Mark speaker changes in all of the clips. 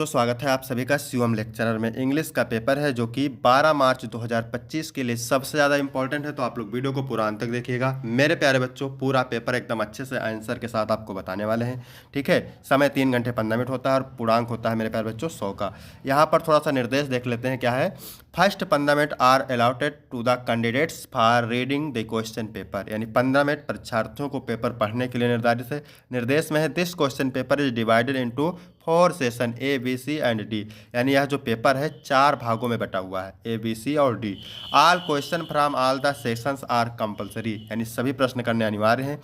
Speaker 1: तो स्वागत है आप सभी का शिवम लेक्चरर में। इंग्लिश का पेपर है जो कि 12 मार्च 2025 के लिए सबसे ज़्यादा इंपॉर्टेंट है, तो आप लोग वीडियो को पूरा अंत तक देखिएगा। मेरे प्यारे बच्चों, पूरा पेपर एकदम अच्छे से आंसर के साथ आपको बताने वाले हैं। ठीक है, समय 3 घंटे 15 मिनट होता है और पूर्णांक होता है मेरे प्यारे बच्चों 100 का। यहाँ पर थोड़ा सा निर्देश देख लेते हैं क्या है। First 15 minute are allotted to the candidates for reading the question paper, यानी 15 मिनट परीक्षार्थियों को पेपर पढ़ने के लिए निर्धारित है। निर्देश में है this question paper is divided into 4 session A B C and D, यानी यह जो पेपर है 4 भागों में बटा हुआ है, ए बी सी और D. All question from all the sessions are compulsory, यानी सभी प्रश्न करने अनिवार्य हैं।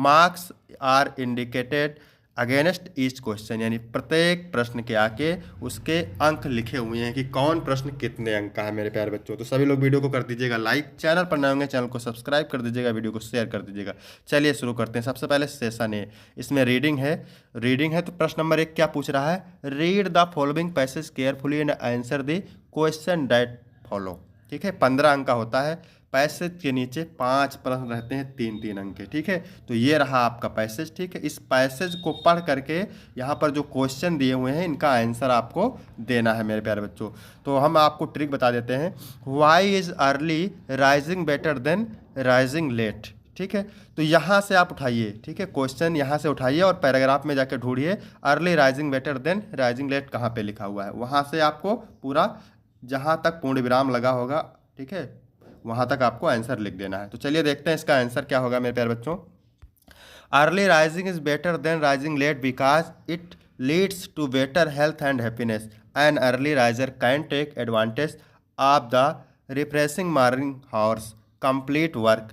Speaker 1: Marks are indicated against each question, यानी प्रत्येक प्रश्न के आके उसके अंक लिखे हुए हैं कि कौन प्रश्न कितने अंक का है मेरे प्यारे बच्चों। तो सभी लोग वीडियो को कर दीजिएगा लाइक, चैनल पर नए होंगे चैनल को सब्सक्राइब कर दीजिएगा, वीडियो को शेयर कर दीजिएगा। चलिए शुरू करते हैं। सबसे पहले सेशन ए, इसमें रीडिंग है। तो प्रश्न नंबर 1 क्या पूछ रहा है, read the following passage carefully and answer the question that follow. ठीक है, 15 अंक का होता है। पैसेज के नीचे 5 प्रश्न रहते हैं 3-3 अंक के। ठीक है, तो ये रहा आपका पैसेज। ठीक है, इस पैसेज को पढ़ करके यहाँ पर जो क्वेश्चन दिए हुए हैं इनका आंसर आपको देना है मेरे प्यारे बच्चों। तो हम आपको ट्रिक बता देते हैं। Why is early rising better than rising late. ठीक है, तो यहाँ से आप उठाइए। ठीक है, क्वेश्चन यहाँ से उठाइए और पैराग्राफ में जाकर ढूंढिए early rising better than rising late कहाँ पे लिखा हुआ है। वहाँ से आपको पूरा जहाँ तक पूर्ण विराम लगा होगा, ठीक है, वहाँ तक आपको आंसर लिख देना है। तो चलिए देखते हैं इसका आंसर क्या होगा मेरे प्यारे बच्चों। Early rising is better than rising late because it leads to better health and happiness. An early riser can take advantage of the refreshing morning hours, complete work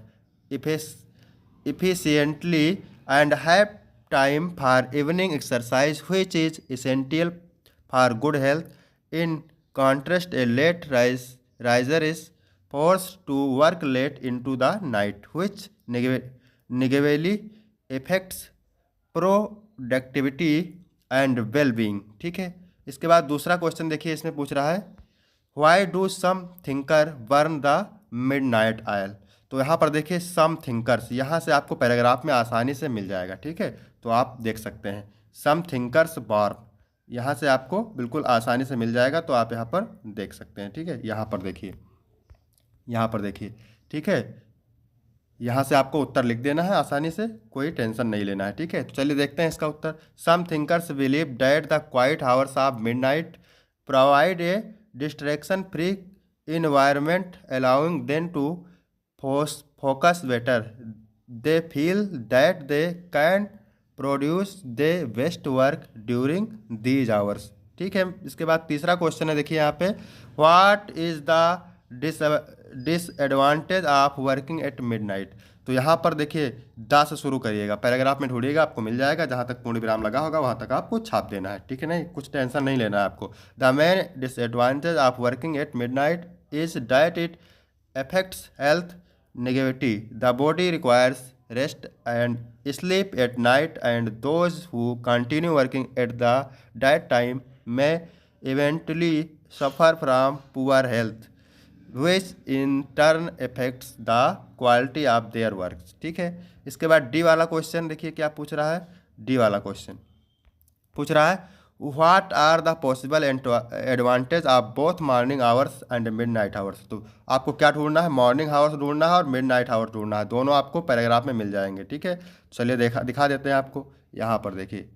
Speaker 1: efficiently and have time for evening exercise which is essential for good health. In contrast, a late riser is forced to work late into the night which negatively affects productivity and well-being। ठीक है, इसके बाद दूसरा question देखिए, इसमें पूछ रहा है why do some thinker burn the midnight oil. तो यहाँ पर देखिए सम थिंकर्स, यहाँ से आपको पैराग्राफ में आसानी से मिल जाएगा। ठीक है, तो आप देख सकते हैं सम थिंकर्स बर्न, यहाँ से आपको बिल्कुल आसानी से मिल जाएगा। तो आप यहाँ पर देख सकते हैं। ठीक है, यहाँ पर देखिए, यहाँ पर देखिए। ठीक है, यहाँ से आपको उत्तर लिख देना है आसानी से, कोई टेंशन नहीं लेना है। ठीक है, तो चलिए देखते हैं इसका उत्तर। Some thinkers believe that the quiet hours of midnight provide a distraction free environment allowing them to focus better. They feel that they can produce their best work during these hours। ठीक है, इसके बाद तीसरा question है, देखिए यहाँ पे what is the disadvantage of working at midnight. तो यहाँ पर देखिए द से शुरू करिएगा, पैराग्राफ में ढूंढिएगा, आपको मिल जाएगा। जहाँ तक पूर्ण विराम लगा होगा वहाँ तक आपको छाप देना है। ठीक है, नहीं कुछ टेंशन नहीं लेना है आपको। The main disadvantage of working at midnight is that it affects health negativity. The body requires rest and sleep at night, and those who continue working at that time may eventually suffer from poor health, which in turn affects the quality of their work। ठीक है, इसके बाद D वाला question देखिए क्या पूछ रहा है। डी वाला क्वेश्चन पूछ रहा है what are the possible advantage of both morning hours and midnight hours. तो आपको क्या ढूंढना है, मॉर्निंग आवर्स ढूंढना है और मिड नाइट आवर्स ढूंढना है। दोनों आपको पैराग्राफ में मिल जाएंगे। ठीक है, चलिए दिखा देते हैं आपको। यहाँ पर देखिए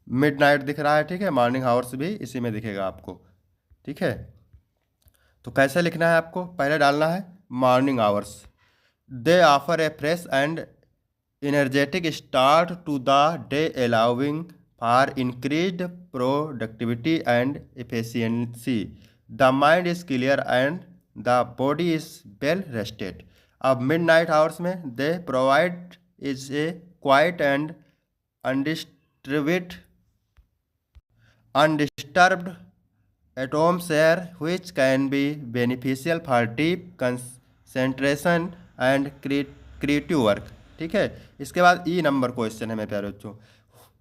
Speaker 1: मिड नाइट दिख रहा है। ठीक है, मॉर्निंग आवर्स भी इसी में दिखेगा आपको। ठीक है, तो कैसे लिखना है आपको, पहले डालना है morning hours. They offer A fresh and energetic start to the day allowing for increased productivity and efficiency. The mind is clear and the body is well rested. अब midnight hours में they provide is a quiet and undisturbed atmosphere which can be beneficial for deep concentration and creative work। ठीक है, इसके बाद ई number question है मेरे प्यारे बच्चों।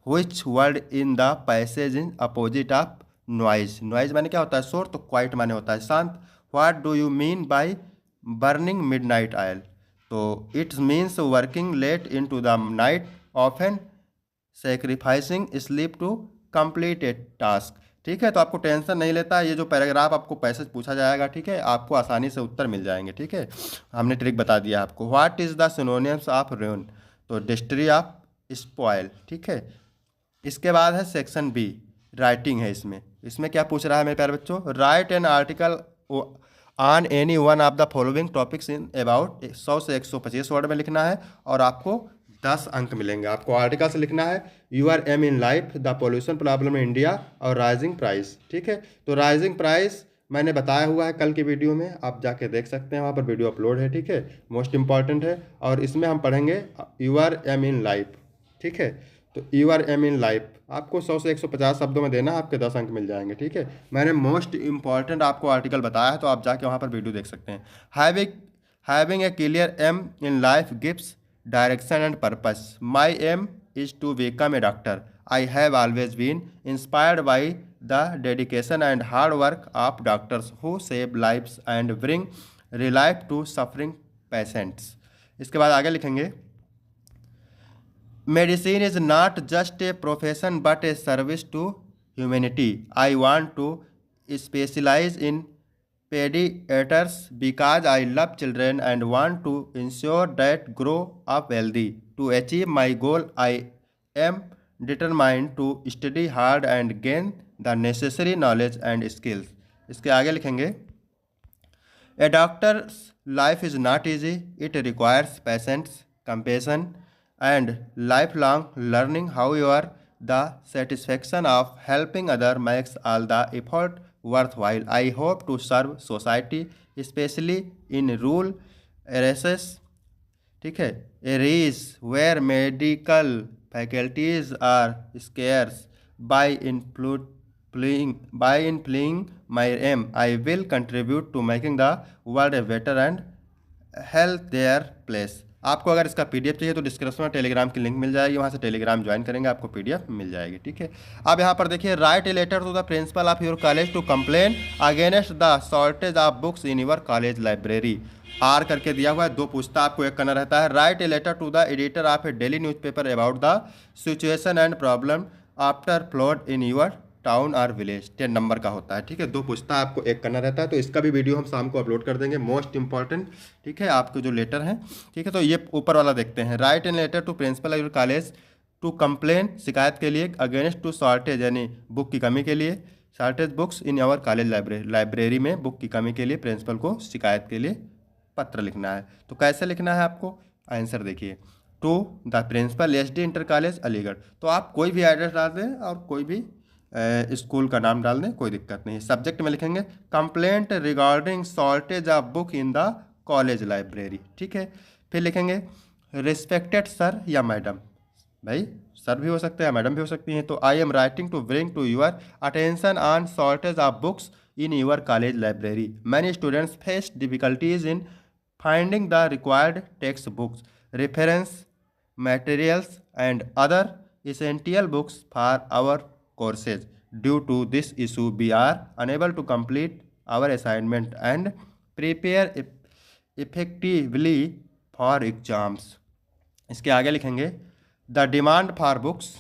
Speaker 1: Which word in the passage in opposite of noise. Noise माने क्या होता है, शोर, तो क्वाइट माने होता है शांत। What do you mean by burning midnight oil. तो it's means working late in to the night often sacrificing sleep to complete a task. ठीक है। तो आपको टेंशन नहीं लेता, ये जो पैराग्राफ आपको पैसेज पूछा जाएगा, ठीक है, आपको आसानी से उत्तर मिल जाएंगे, ठीक है। हमने ट्रिक बता दिया आपको। What is the synonyms of ruin? तो डिस्ट्री ऑफ स्पॉयल, ठीक है। इसके बाद है सेक्शन बी, राइटिंग है। इसमें इसमें क्या पूछ रहा है मेरे प्यारे बच्चों? Right an article on any one of the following topics in about 100 से 125 वर्ड में लिखना है और आपको 10 अंक मिलेंगे। आपको आर्टिकल से लिखना है your aim in life, the pollution problem in India और राइजिंग प्राइस, ठीक है। तो राइजिंग प्राइस मैंने बताया हुआ है कल की वीडियो में, आप जाके देख सकते हैं, वहाँ पर वीडियो अपलोड है, ठीक है। मोस्ट इंपॉर्टेंट है। और इसमें हम पढ़ेंगे यूर एम इन लाइफ, ठीक है। तो यूर एम इन लाइफ आपको 100 से 150 शब्दों में देना, आपके 10 अंक मिल जाएंगे, ठीक है। मैंने मोस्ट इंपॉर्टेंट आपको आर्टिकल बताया है, तो आप जाके वहाँ पर वीडियो देख सकते हैं। Having a clear aim in life gives direction and purpose. My aim is to become a doctor. I have always been inspired by the dedication and hard work of doctors who save lives and bring relief to suffering patients. इसके बाद आगे लिखेंगे, medicine is not just a profession but a service to humanity. I want to specialize in pediatrics because I love children and want to ensure that grow up healthy. To achieve my goal, I am determined to study hard and gain the necessary knowledge and skills. इसके आगे लिखेंगे, a doctor's life is not easy. It requires patience, compassion, and lifelong learning. However, the satisfaction of helping others makes all the effort worthwhile. I hope to serve society, especially in rural areas, ठीक है, areas where medical faculties are scarce. By employing my aim, I will contribute to making the world a better and healthier place. आपको अगर इसका PDF चाहिए तो description में Telegram की link मिल जाएगी, वहाँ से टेलीग्राम ज्वाइन करेंगे, आपको पीडीएफ मिल जाएगी, ठीक है। अब यहाँ पर देखिए, write a letter to the principal of your college to complain against the shortage of books in your college library. आर करके दिया हुआ है, दो पूछता आपको एक करना रहता है। Write a letter to the editor of a daily newspaper about the situation and problem after flood in your town और विलेज। 10 नंबर का होता है, ठीक है। दो पूछता है, आपको एक करना रहता है। तो इसका भी वीडियो हम शाम को अपलोड कर देंगे, मोस्ट इंपॉर्टेंट, ठीक है, आपके जो लेटर हैं, ठीक है। तो ये ऊपर वाला देखते हैं, write an letter to principal your college to complain, शिकायत के लिए, अगेंस्ट टू शॉर्टेज यानी बुक की कमी के लिए, shortage books in our college library, library में बुक की कमी के लिए प्रिंसिपल को शिकायत के लिए पत्र लिखना है। तो कैसे लिखना है आपको, आंसर देखिए, to the principal SD inter college Aligarh. तो आप कोई भी एड्रेस डाल दें और कोई भी स्कूल का नाम डाल दें, कोई दिक्कत नहीं। सब्जेक्ट में लिखेंगे complaint regarding shortage of book in the college library, ठीक है। फिर लिखेंगे रिस्पेक्टेड सर या मैडम, भाई सर भी हो सकते हैं, मैडम भी हो सकती हैं। तो I am writing to bring to your attention on shortage of books in your college library. Many students face difficulties in finding the required text books, reference materials and other essential books for our courses. Due to this issue, we are unable to complete our assignment and prepare effectively for exams. इसके आगे लिखेंगे the demand for books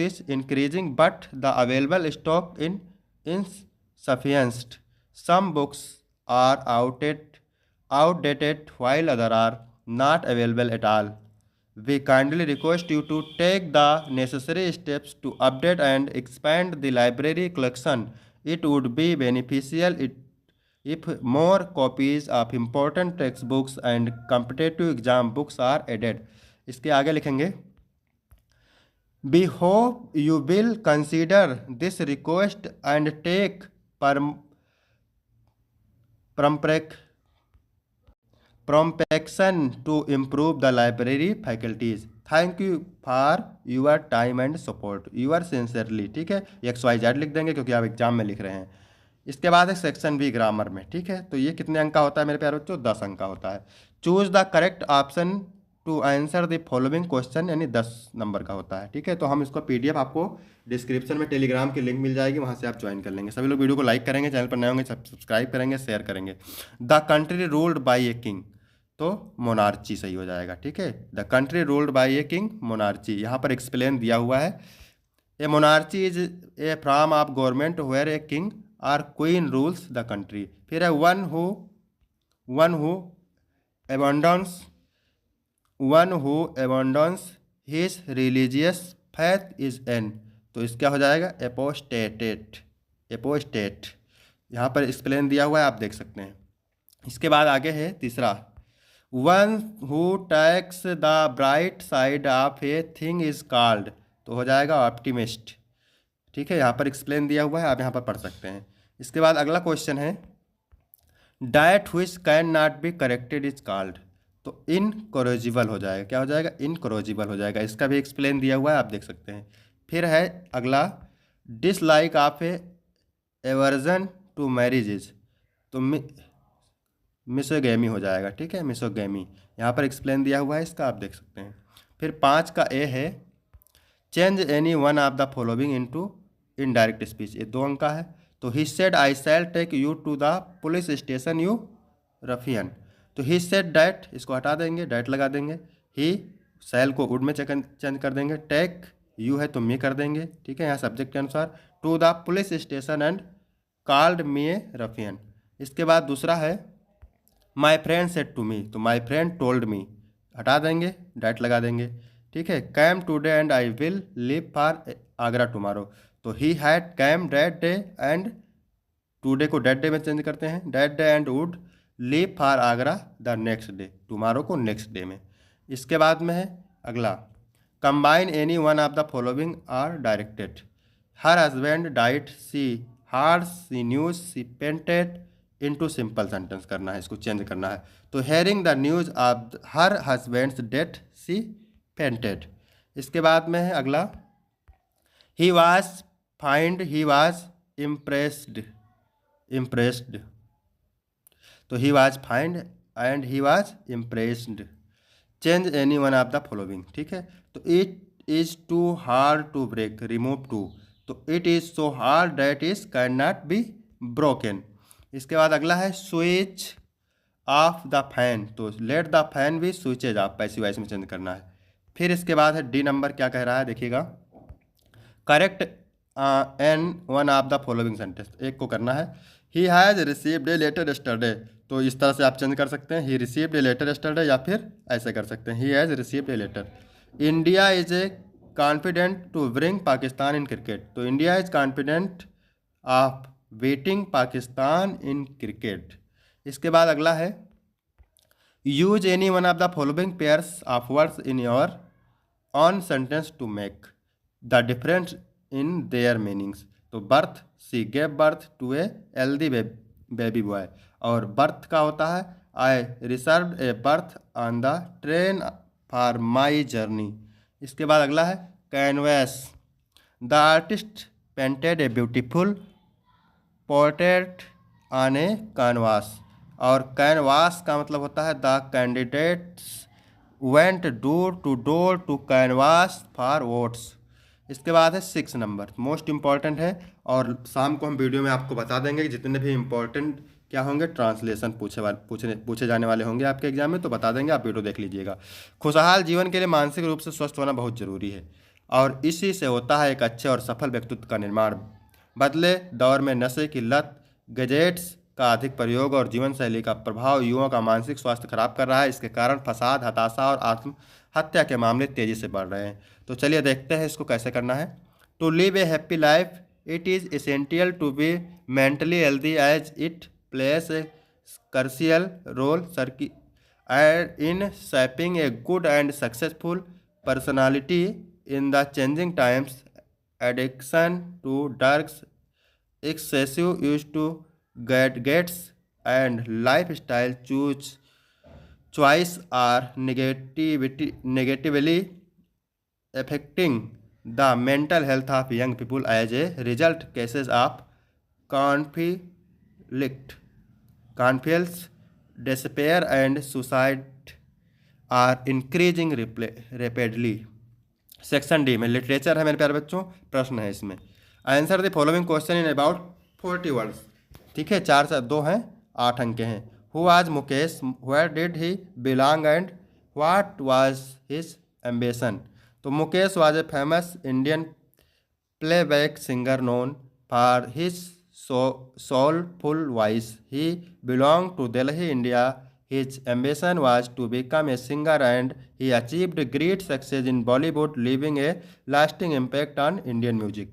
Speaker 1: is increasing but the available stock is insufficient. Some books are outdated while others are not available at all. We kindly request you to take the necessary steps to update and expand the library collection. It would be beneficial if more copies of important textbooks and competitive exam books are added. इसके आगे लिखेंगे We hope you will consider this request and take promptation to improve the library faculties. Thank you for your time and support. Yours sincerely, ठीक है। XYZ लिख देंगे क्योंकि आप exam में लिख रहे हैं। इसके बाद है सेक्शन बी ग्रामर में, ठीक है। तो ये कितने अंक का होता है मेरे प्यारे बच्चों, 10 अंक का होता है। Choose the correct option to answer the following question, यानी 10 नंबर का होता है, ठीक है। तो हम इसको PDF आपको डिस्क्रिप्शन में टेलीग्राम की लिंक मिल जाएगी, वहाँ से आप ज्वाइन कर लेंगे। सभी लोग वीडियो को लाइक करेंगे, चैनल पर नए होंगे सब्सक्राइब करेंगे, शेयर करेंगे। The country ruled by a king, तो मोनार्ची सही हो जाएगा, ठीक है। The country ruled by a king, monarchy. यहाँ पर एक्सप्लेन दिया हुआ है, a monarchy is a from of government where a king or queen rules the country. फिर है one who abandons abandons his religious faith is an। तो इसका हो जाएगा एपोस्टेट। यहाँ पर एक्सप्लेन दिया हुआ है, आप देख सकते हैं। इसके बाद आगे है तीसरा, one who takes the bright side of a thing is called. तो हो जाएगा ऑप्टिमिस्ट। ठीक है, यहाँ पर एक्सप्लेन दिया हुआ है, आप यहाँ पर पढ़ सकते हैं। इसके बाद अगला क्वेश्चन है, diet which can not be corrected is called. तो इनकोरेजिबल हो जाएगा, क्या हो जाएगा, इनकोरेजिबल हो जाएगा। इसका भी एक्सप्लेन दिया हुआ है, आप देख सकते हैं। फिर है अगला, dislike of a aversion to marriages. तो मिसोगैमी हो जाएगा। ठीक है, मिसोगैमी यहाँ पर एक्सप्लेन दिया हुआ है, इसका आप देख सकते हैं। फिर 5 का ए है, change any one of the following into indirect speech. ये 2 अंक का है। तो he said I shall take you to the police station you ruffian. तो ही सेड डैट, इसको हटा देंगे, डैट लगा देंगे। ही शैल को वुड में चेंज कर देंगे। टेक यू है तो मी कर देंगे। ठीक है, यहाँ सब्जेक्ट के अनुसार। To the police station and called me a ruffian. इसके बाद दूसरा है, my friend said to me. तो माई फ्रेंड टोल्ड मी, हटा देंगे, डैट लगा देंगे। ठीक है, came today and I will leave for Agra tomorrow. तो he had came that day and today को डैट डे में चेंज करते हैं, that day and would leave for Agra the next day, tomorrow को नेक्स्ट डे में। इसके बाद में है अगला, combine any one of the following are directed. Her husband died she heard she news she fainted into simple sentence करना है, इसको चेंज करना है। तो hearing the news of her husband's death she fainted. इसके बाद में है अगला, he was fined he was impressed. तो he was fined and he was impressed. Change any one of the following. ठीक है, तो it is too hard to break, remove too. तो it is so hard that is can not be broken. इसके बाद अगला है, switch off the fan. तो let the fan भी स्विचेज ऑफ, पैसिव वॉइस में चेंज करना है। फिर इसके बाद है डी नंबर, क्या कह रहा है देखिएगा, correct an one of the following sentence. एक को करना है, he has received a letter yesterday. तो इस तरह से आप चेंज कर सकते हैं, he received a letter yesterday, या फिर ऐसे कर सकते हैं, he has received a letter. India is a confident to bring Pakistan in cricket. तो India is confident of beating Pakistan in cricket. इसके बाद अगला है, use any one of the following pairs of words in your own sentence to make the difference in their meanings. तो birth, she gave birth to a healthy baby boy. और berth का होता है, I reserved a berth on the train for my journey. इसके बाद अगला है, canvas, the artist painted a beautiful portrait on a canvas. और कैनवास का मतलब होता है, the candidates went door to canvass for votes. इसके बाद है 6 नंबर, मोस्ट इम्पॉर्टेंट है, और शाम को हम वीडियो में आपको बता देंगे कि जितने भी इम्पोर्टेंट क्या होंगे, ट्रांसलेशन पूछे जाने वाले होंगे आपके एग्जाम में, तो बता देंगे, आप वीडियो देख लीजिएगा। खुशहाल जीवन के लिए मानसिक रूप से स्वस्थ होना बहुत ज़रूरी है, और इसी से होता है एक अच्छे और सफल व्यक्तित्व का निर्माण। बदले दौर में नशे की लत, गैजेट्स का अधिक प्रयोग और जीवन शैली का प्रभाव युवाओं का मानसिक स्वास्थ्य खराब कर रहा है। इसके कारण फसाद, हताशा और आत्महत्या के मामले तेज़ी से बढ़ रहे हैं। तो चलिए देखते हैं इसको कैसे करना है। To live a happy life it is essential to be mentally healthy as it plays a crucial role in shaping a good and successful personality in the changing times. Addiction to drugs, excessive use to gadgets, and lifestyle choice are negatively affecting the mental health of young people. As a result, cases of conflicts, despair, and suicide are increasing rapidly. Section D में literature है मेरे प्यारे बच्चों, प्रश्न है इसमें। Answer the following question in about 40 words. ठीक है, 4 से 2 हैं, 8 अंक के हैं। Who was Mukesh, where did he belong, and what was his ambition. तो Mukesh was a famous Indian playback singer known for his soulful voice. He belonged to Delhi, India. His ambition was to become a singer and he achieved great success in Bollywood, leaving a lasting impact on Indian music.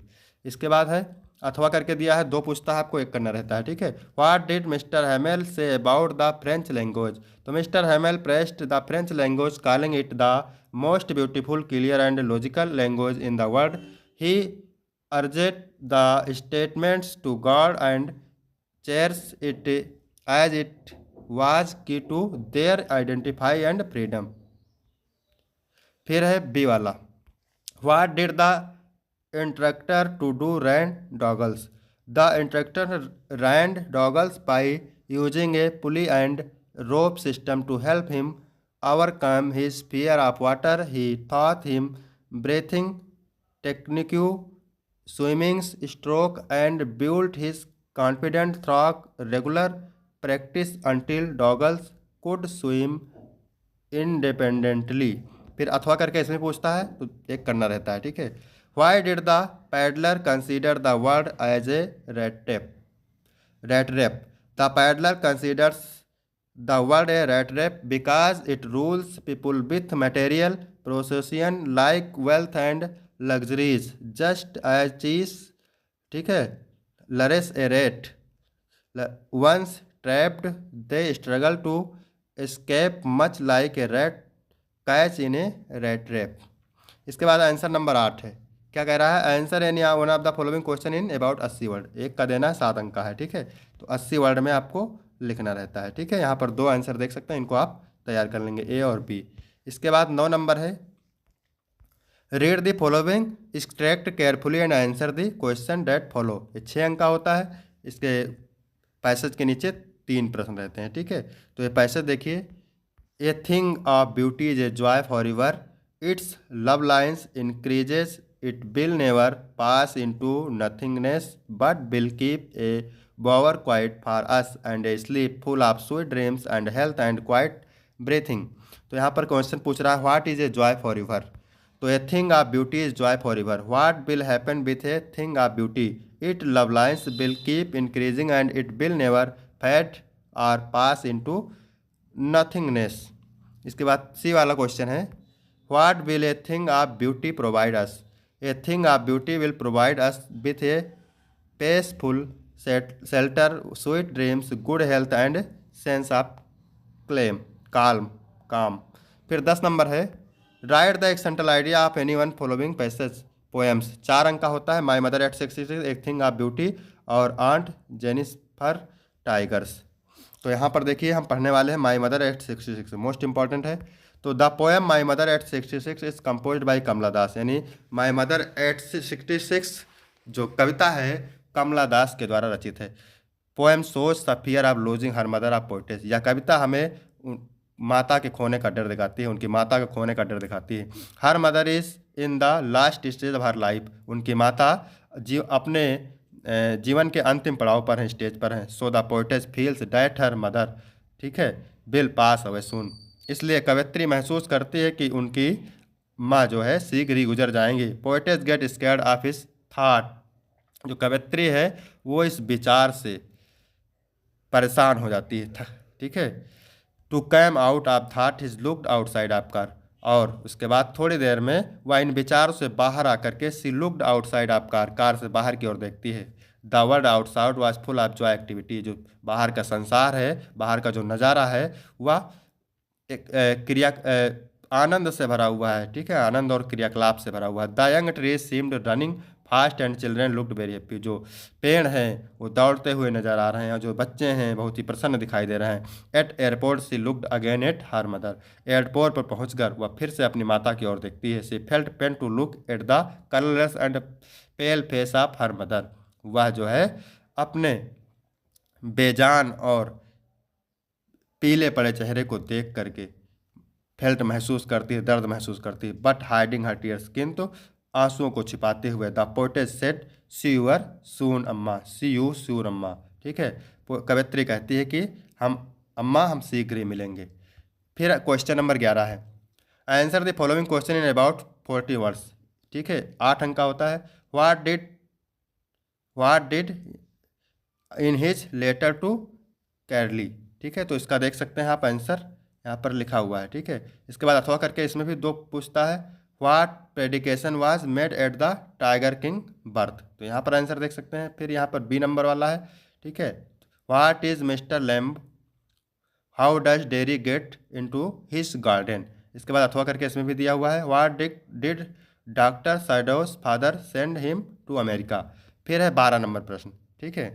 Speaker 1: इसके बाद है अथवा करके दिया है, दो पूछता है आपको, एक करना रहता है, ठीक है। What did mister Hamel say about the French language? तो mister Hamel praised the French language calling it the most beautiful clear and logical language in the world. He urged the statements to God and cherished it as it was key to their identity and freedom. फिर है B वाला, What did the instructor to do ran doggles? The instructor ran doggles by using a pulley and rope system to help him overcome his fear of water. He taught him breathing technique, swimming stroke, and built his confidence through regular practice until Doggles could swim independently. फिर अथवा करके इसमें पूछता है तो एक करना रहता है, ठीक है। Why did the peddler consider the word as a rat rap? The paddler considers the word a rat rap because it rules people with material possession like wealth and luxuries, just as cheese, ठीक है, lures a rat. Once trapped, they struggle to escape much like a rat catch in a rat trap. इसके बाद answer number 8 है, क्या कह रहा है? Answer any one of the following question in about 80 word. एक का देना है, 7 अंक का है, ठीक है। तो 80 वर्ड में आपको लिखना रहता है, ठीक है। यहाँ पर 2 आंसर देख सकते हैं, इनको आप तैयार कर लेंगे, ए और बी. इसके बाद 9 नंबर है, read the following extract carefully and answer the question that follow. ये 6 अंक का होता है। इसके पैसेज के नीचे 3 प्रश्न रहते हैं, ठीक है। तो ये पैसेज देखिए, ए thing of beauty is a joy for ever, it's love lines increases, it will never pass into nothingness but will keep a bower quiet for us and a sleep full of sweet dreams and health and quiet breathing. तो यहाँ पर question पूछ रहा है what is a joy for ever. तो a thing of beauty is joy for ever. What will happen with a thing of beauty? It loveliness will keep increasing and it will never fade or pass into nothingness. इसके बाद सी वाला question है, what will A thing of beauty provide us? A thing of beauty will provide us with a peaceful shelter, sweet dreams, good health and sense of calm. फिर 10 number है, write the central idea of any one following passage poems. 4 अंक का होता है, माई mother at 66, एक thing of beauty और aunt Jennifer tigers. तो यहाँ पर देखिए हम पढ़ने वाले हैं my mother at 66, most important है. तो the poem my mother at 66 is composed by Kamala Das, यानी माई मदर एट 66 जो कविता है कमला दास के द्वारा रचित है. Poem shows the fear of losing her mother of poets. यह कविता हमें माता के खोने का डर दिखाती है, उनकी माता के खोने का डर दिखाती है. Her mother is in the last stage of her life. उनकी माता अपने जीवन के अंतिम पड़ाव पर हैं, स्टेज पर हैं. So the poets feels that her mother, ठीक है, विल पास अवे सून. इसलिए कवयित्री महसूस करती है कि उनकी माँ जो है शीघ्र ही गुजर जाएंगी. Poetess get scared of his thought. जो कवयित्री है वो इस विचार से परेशान हो जाती है, ठीक है. To came out of thought his looked outside of car. और उसके बाद थोड़ी देर में वह इन विचारों से बाहर आकर के she looked outside of car, car से बाहर की ओर देखती है. The world outside was full of joy activity. जो बाहर का संसार है, बाहर का जो नज़ारा है वह एक क्रिया आनंद से भरा हुआ है, ठीक है, आनंद और क्रियाकलाप से भरा हुआ है. The young trees seemed running fast and children looked very happy. जो पेड़ हैं वो दौड़ते हुए नजर आ रहे हैं और जो बच्चे हैं बहुत ही प्रसन्न दिखाई दे रहे हैं. At airport she looked again at her mother. Airport पर पहुंचकर वह फिर से अपनी माता की ओर देखती है. She felt pain to look at the colourless and pale face of her mother. वह जो है अपने बेजान और पीले पड़े चेहरे को देख करके फेल्ट महसूस करती है, दर्द महसूस करती है. बट हाइडिंग हर टीयर्स, किंतु आंसुओं को छिपाते हुए. The poetess said see you soon Amma, see you soon अम्मा, ठीक है. कवयित्री कहती है कि हम शीघ्र ही मिलेंगे. फिर क्वेश्चन नंबर 11 है, answer the following question in about 40 words, ठीक है. 8 अंक का होता है. What did in his letter to Carly. ठीक है, तो इसका देख सकते हैं आप आंसर यहाँ पर लिखा हुआ है। ठीक है, इसके बाद अथवा करके इसमें भी दो पूछता है, what prediction was made at the tiger king birth. तो यहाँ पर आंसर देख सकते हैं। फिर यहाँ पर बी नंबर वाला है। ठीक है, what is mister Lamb, how does Derry get into his garden. इसके बाद अथवा करके इसमें भी दिया हुआ है, what did doctor Sadao's father send him to America. फिर है 12 नंबर प्रश्न। ठीक है,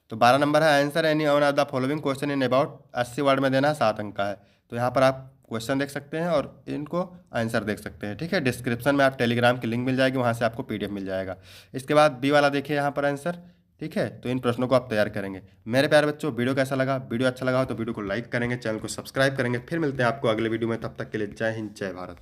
Speaker 1: तो 12 नंबर है, answer any one of the following question in about 80 word में देना है, 7 अंक का है। तो यहाँ पर आप क्वेश्चन देख सकते हैं और इनको आंसर देख सकते हैं। ठीक है, डिस्क्रिप्शन में आप टेलीग्राम की लिंक मिल जाएगी, वहाँ से आपको पीडीएफ मिल जाएगा। इसके बाद बी वाला देखिए यहाँ पर आंसर। ठीक है, तो इन प्रश्नों को आप तैयार करेंगे। मेरे प्यारे बच्चों, वीडियो कैसा लगा? वीडियो अच्छा लगा हो तो वीडियो को लाइक करेंगे, चैनल को सब्सक्राइब करेंगे। फिर मिलते हैं आपको अगले वीडियो में, तब तक के लिए जय हिंद, जय भारत।